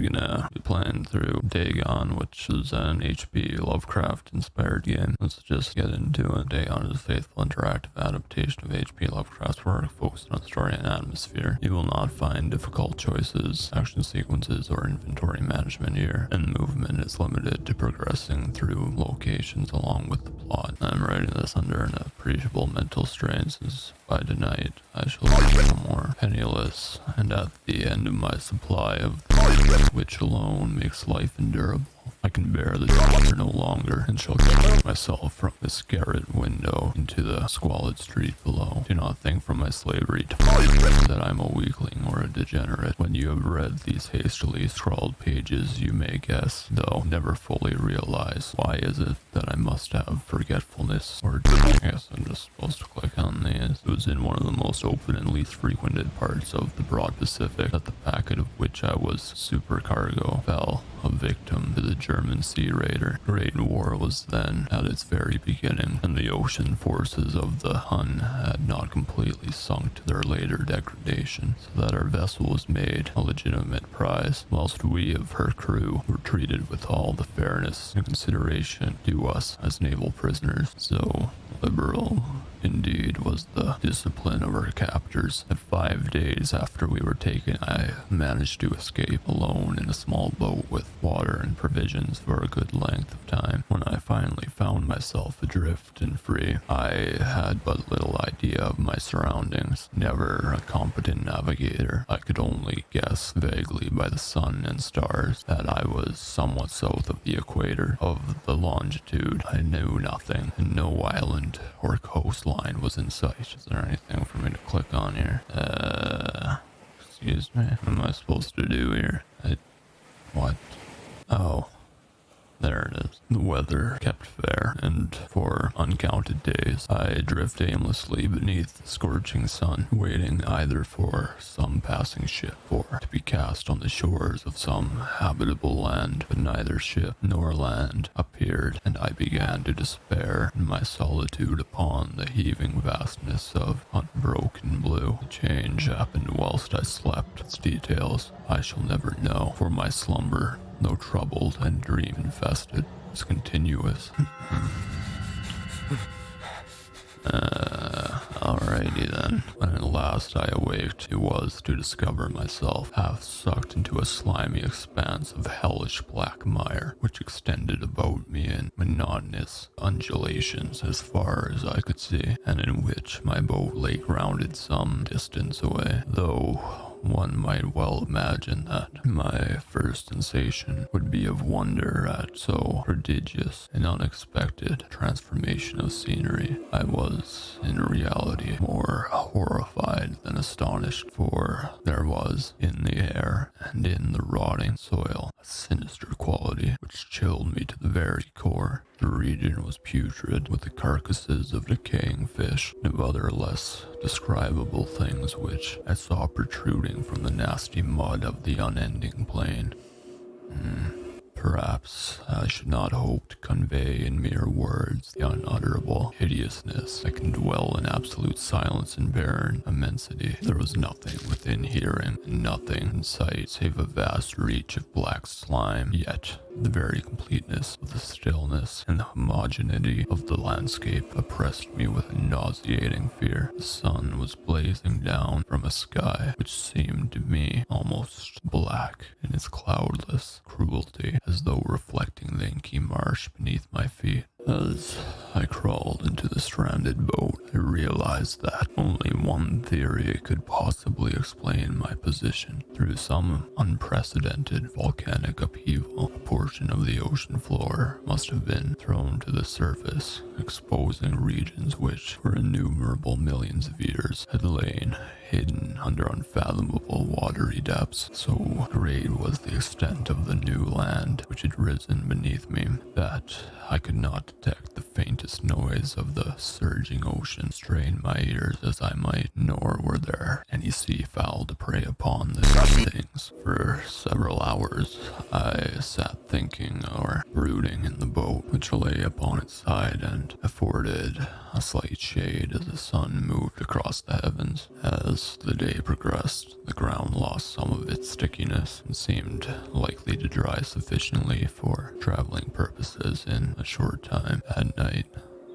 we're gonna be playing through Dagon, which is an HP Lovecraft-inspired game. Let's just get into it. Dagon is a faithful interactive adaptation of HP Lovecraft's work, focused on story and atmosphere. You will not find difficult choices, action sequences, or inventory management here, and movement is limited to progressing through locations along with the plot. I'm writing this under an appreciable mental strain, since by tonight I shall be no more penniless, and at the end of my supply of the which alone makes life endurable. I can bear the danger no longer, and shall catch myself from this garret window into the squalid street below. Do not think from my slavery to that I'm a weakling or a degenerate. When you have read these hastily scrawled pages, you may guess, though never fully realize, why is it that I must have forgetfulness, or I guess I'm just supposed to click on these. It was in one of the most open and least frequented parts of the broad Pacific that the packet of which I was supercargo fell a victim to the German sea raider. Great War was then at its very beginning, and the ocean forces of the Hun had not completely sunk to their later degradation, so that our vessel was made a legitimate prize, whilst we of her crew were treated with all the fairness and consideration due us as naval prisoners. So liberal indeed was the discipline of our captors that 5 days after we were taken, I managed to escape alone in a small boat with water and provisions for a good length of time. When I finally found myself adrift and free, I had but little idea of my surroundings. Never a competent navigator, I could only guess vaguely by the sun and stars that I was somewhat south of the equator. Of the longitude, I knew nothing, and no island or coastline was in sight. Is there anything for me to click on here? Excuse me. What am I supposed to do here? What? Oh. There it is. The weather kept fair, and for uncounted days I drift aimlessly beneath the scorching sun, waiting either for some passing ship or to be cast on the shores of some habitable land. But neither ship nor land appeared, and I began to despair in my solitude upon the heaving vastness of unbroken blue. The change happened whilst I slept. Its details I shall never know, for my slumber, though troubled and dream-infested, was continuous. Alrighty then. When at last I awaked, it was to discover myself half sucked into a slimy expanse of hellish black mire, which extended about me in monotonous undulations as far as I could see, and in which my boat lay grounded some distance away, though one might well imagine that my first sensation would be of wonder at so prodigious and unexpected transformation of scenery. I was, in reality, more horrified than astonished, for there was in the air and in the rotting soil a sinister quality which chilled me to the very core. The region was putrid, with the carcasses of decaying fish and of other less describable things which I saw protruding from the nasty mud of the unending plain. Perhaps I should not hope to convey in mere words the unutterable hideousness that can dwell in absolute silence and barren immensity. There was nothing within hearing, and nothing in sight save a vast reach of black slime, yet the very completeness of the stillness and the homogeneity of the landscape oppressed me with a nauseating fear. The sun was blazing down from a sky which seemed to me almost black in its cloudless cruelty, as though reflecting the inky marsh beneath my feet. As I crawled into the stranded boat, I realized that only one theory could possibly explain my position. Through some unprecedented volcanic upheaval, a portion of the ocean floor must have been thrown to the surface, exposing regions which, for innumerable millions of years, had lain hidden under unfathomable watery depths. So great was the extent of the new land which had risen beneath me that I could not detect the faintest noise of the surging ocean. vision strained my ears as I might, nor were there any sea fowl to prey upon the things. For several hours I sat thinking or brooding in the boat, which lay upon its side and afforded a slight shade as the sun moved across the heavens. As the day progressed, the ground lost some of its stickiness and seemed likely to dry sufficiently for traveling purposes in a short time. At night,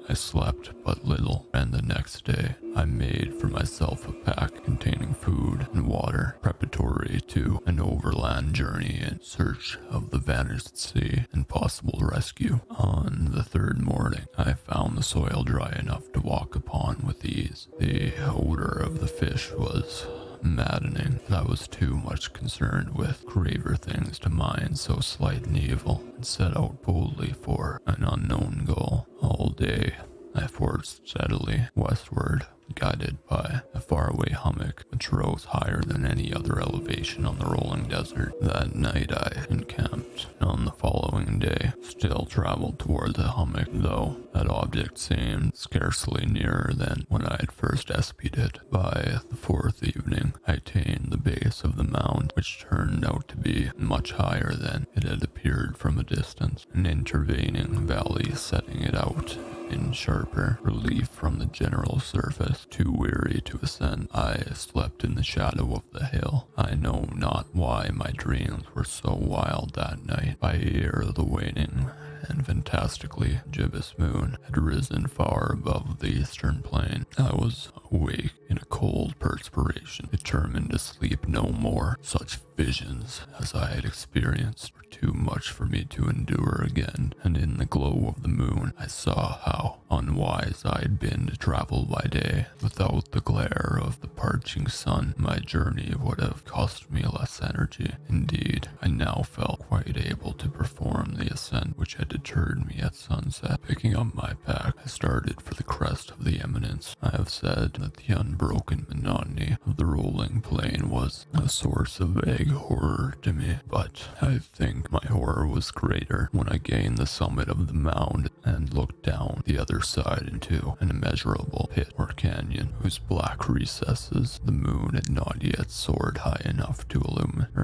I slept but little, and the next day I made for myself a pack containing food and water, preparatory to an overland journey in search of the vanished sea and possible rescue. On the third morning, I found the soil dry enough to walk upon with ease. The odor of the fish was maddening. I was too much concerned with graver things to mind so slight and evil, and set out boldly for an unknown goal. All day I forged steadily westward, guided by a faraway hummock which rose higher than any other elevation on the rolling desert. That night I encamped. On the following day, still traveled toward the hummock, though that object seemed scarcely nearer than when I had first espied it. By the fourth evening, I attained the base of the mound, which turned out to be much higher than it had appeared from a distance, an intervening valley setting it out in sharper relief from the general surface. Too weary to ascend, I slept in the shadow of the hill. I know not why my dreams were so wild that night. By ere the waning and fantastically gibbous moon had risen far above the eastern plain, I was awake in a cold perspiration, determined to sleep no more. Such visions as I had experienced were too much for me to endure again, and in the glow of the moon I saw how unwise I had been to travel by day. Without the glare of the parching sun, my journey would have cost me less energy. Indeed, I now felt quite able to perform the ascent which had deterred me at sunset. Picking up my pack, I started for the crest of the eminence. I have said that the unbroken monotony of the rolling plain was a source of vague horror to me, but I think my horror was greater when I gained the summit of the mound and looked down the other side into an immeasurable pit or canyon whose black recesses the moon had not yet soared high enough to illumine.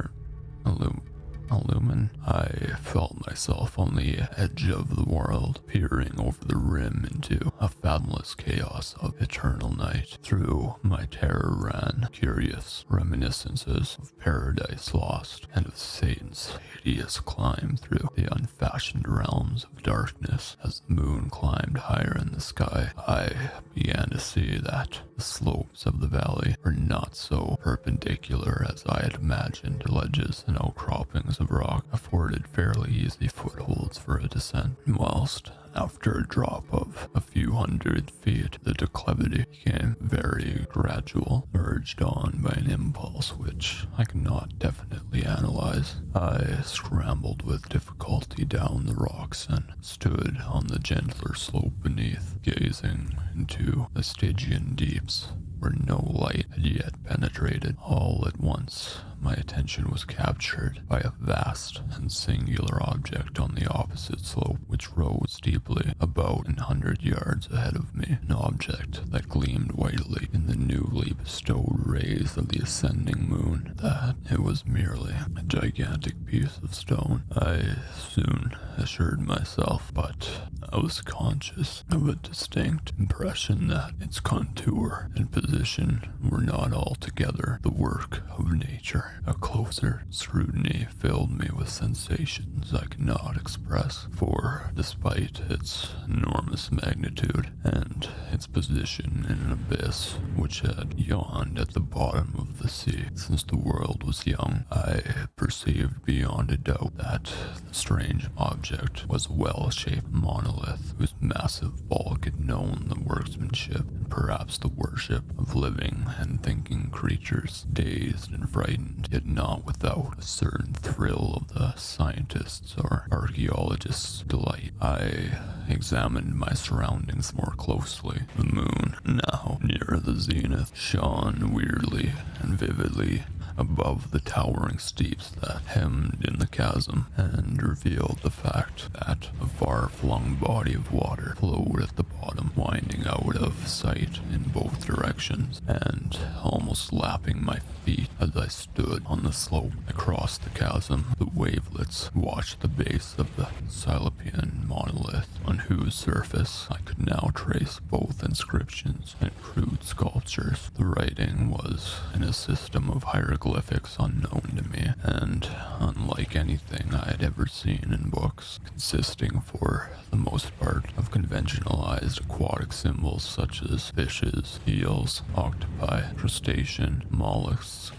I felt myself on the edge of the world, peering over the rim into a fathomless chaos of eternal night. Through my terror ran curious reminiscences of Paradise Lost and of Satan's hideous climb through the unfashioned realms of darkness. As the moon climbed higher in the sky, I began to see that the slopes of the valley were not so perpendicular as I had imagined. Ledges and outcroppings of rock afforded fairly easy footholds for a descent, whilst after a drop of a few hundred feet, the declivity became very gradual, urged on by an impulse which I cannot definitely analyze. I scrambled with difficulty down the rocks and stood on the gentler slope beneath, gazing into the Stygian deeps where no light had yet penetrated. All at once, my attention was captured by a vast and singular object on the opposite slope, which rose steeply about 100 yards ahead of me, an object that gleamed whitely in the newly bestowed rays of the ascending moon. That it was merely a gigantic piece of stone, I soon assured myself, but I was conscious of a distinct impression that its contour and position were not altogether the work of nature. A closer scrutiny filled me with sensations I cannot express, for despite its enormous magnitude and its position in an abyss which had yawned at the bottom of the sea since the world was young, I perceived beyond a doubt that the strange object was a well-shaped monolith whose massive bulk had known the workmanship and perhaps the worship of living and thinking creatures. Dazed and frightened, yet not without a certain thrill of the scientist's or archaeologist's delight, I examined my surroundings more closely. The moon, now near the zenith, shone weirdly and vividly above the towering steeps that hemmed in the chasm, and revealed the fact that a far-flung body of water flowed at the bottom, winding out of sight in both directions, and almost lapping my feet as I stood on the slope across the chasm. The wavelets washed the base of the Cyclopean monolith, on whose surface I could now trace both inscriptions and crude sculptures. The writing was in a system of hieroglyphics unknown to me, and unlike anything I had ever seen in books, consisting for the most part of conventionalized aquatic symbols such as fishes, eels, octopi, crustacean, mollusks,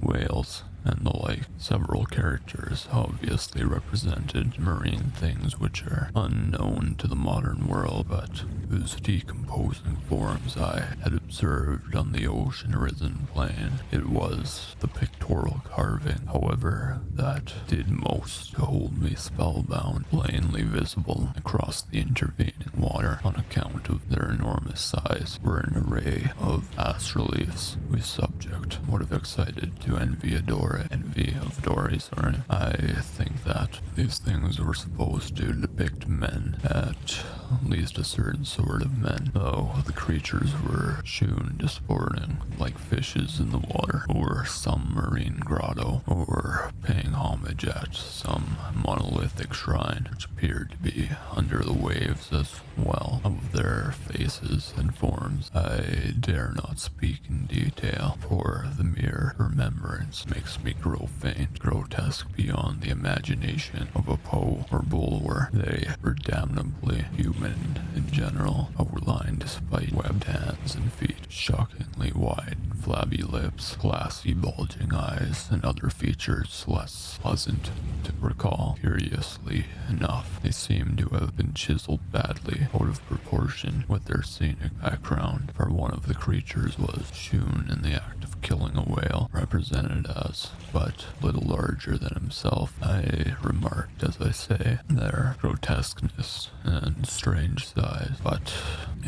whales, and the like. Several characters obviously represented marine things which are unknown to the modern world, but whose decomposing forms I had observed on the ocean-risen plain. It was the pictorial carving, however, that did most to hold me spellbound, plainly visible across the intervening water on account of their enormous size, were an array of bas-reliefs whose subject would have excited to envy of Dory. I think that these things were supposed to depict men, at least a certain sort of men, though the creatures were shewn disporting like fishes in the water, or some marine grotto, or paying homage at some monolithic shrine which appeared to be under the waves as well. Of their faces and forms I dare not speak in detail, for the mere remembrance makes me grow faint, grotesque beyond the imagination of a Poe or Bulwer. They were damnably human in general, outlined despite webbed hands and feet, shockingly wide, flabby lips, glassy, bulging eyes, and other features less pleasant to recall. Curiously enough, they seemed to have been chiseled badly out of proportion with their scenic background, for one of the creatures was shewn in the act of killing a whale, represented as but little larger than himself. I remarked, as I say, their grotesqueness and strange size, but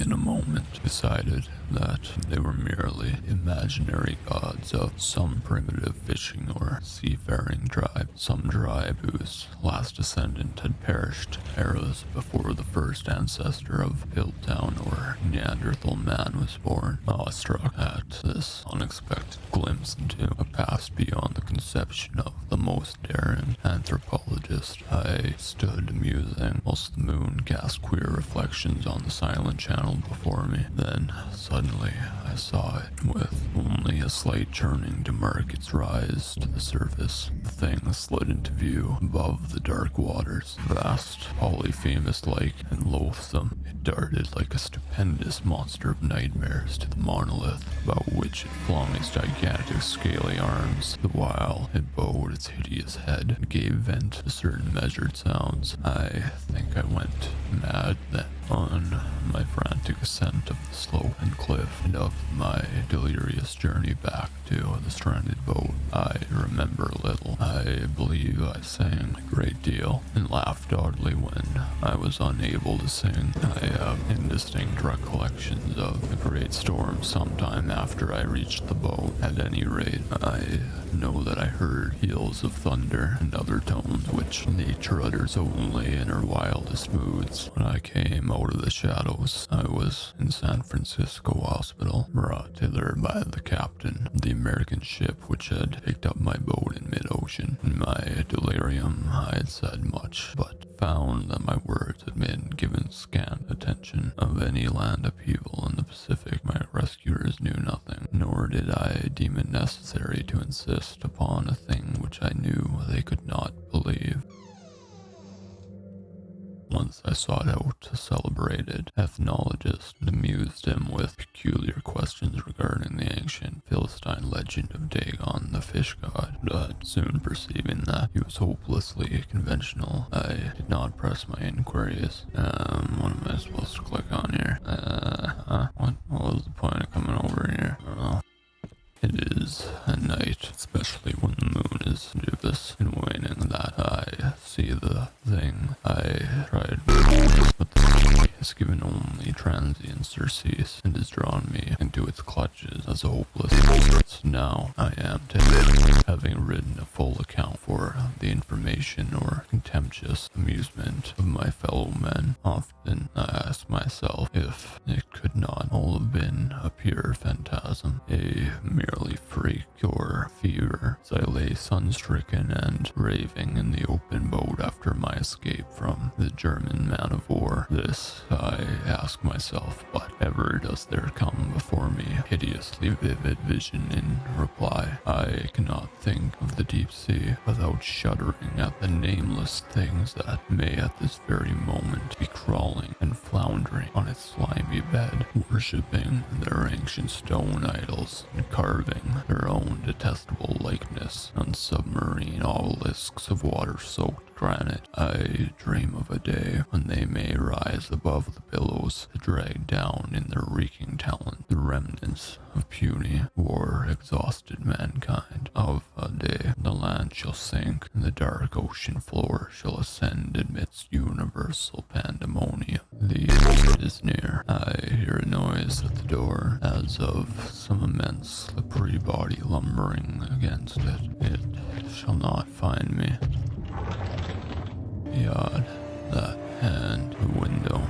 in a moment decided that they were merely imaginary gods of some primitive fishing or seafaring tribe, some tribe whose last descendant had perished eras before the first ancestor of Hilltown or Neanderthal man was born. Awestruck at this unexpected glimpse into a past beyond the conception of the most daring anthropologist, I stood musing whilst the moon cast queer reflections on the silent channel before me. Then suddenly I saw it, with only a slight churning to mark its rise to the surface. The thing slid into view above the dark waters, vast, Polyphemus-like, and loathsome. It darted like a stupendous monster of nightmares to the monolith, about which it flung its gigantic scaly arms, the while it bowed its hideous head and gave vent to certain measured sounds. I think I went mad then. On my frantic ascent of the slope and cliff, and of my delirious journey back to the stranded boat, I remember little. I believe I sang a great deal, and laughed oddly when I was unable to sing. I have indistinct recollections of the great storm sometime after I reached the boat. At any rate, I know that I heard peals of thunder and other tones which nature utters only in her wildest moods. When I came out of the shadows, I was in San Francisco Hospital, brought thither by the captain of the American ship which had picked up my boat in mid-ocean. In my delirium, I had said much, but found that my words had been given scant attention. Of any land upheaval in the Pacific, my rescuers knew nothing, nor did I deem it necessary to insist upon a thing which I knew they could not believe. Once I sought out a celebrated ethnologist and amused him with peculiar questions regarding the ancient Philistine legend of Dagon, the fish god, but soon perceiving that he was hopelessly conventional, I did not press my inquiries. What am I supposed to click on here? What was the point of coming over here? I don't know. It is at night, especially when the moon is gibbous and waning, that I see the thing I tried, but the sea has given only transient surcease and has drawn me into its clutches as a hopeless. Now I am full account for the information or contemptuous amusement of my fellow men. Often I ask myself if it could not all have been a pure phantasm, a merely freak or fever, as I lay sun-stricken and raving in the open boat after my escape from the German man of war. This, I ask myself, but ever does there come before me a hideously vivid vision in reply. I cannot think of the deep sea without shuddering at the nameless things that may at this very moment be crawling and floundering on its slimy bed, worshipping their ancient stone idols and carving their own detestable likeness on submarine obelisks of water-soaked granite. I dream of a day when they may rise above the billows to drag down in their reeking talent the remnants of puny or exhausted mankind. Of a day the land shall sink and the dark ocean floor shall ascend amidst universal pandemonium. The end is near. I hear a noise at the door as of some immense slippery body lumbering against it. It shall not find me. Beyond that hand, the window.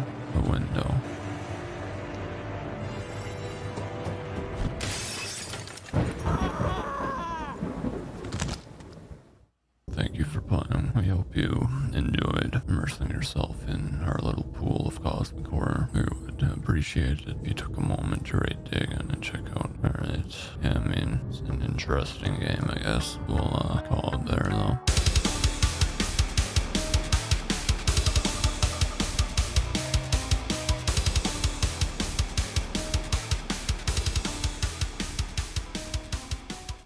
Thank you for playing. We hope you enjoyed immersing yourself in our little pool of cosmic horror. We would appreciate it if you took a moment to rate Dagon and check out. Alright, yeah, I mean, it's an interesting game, I guess. We'll call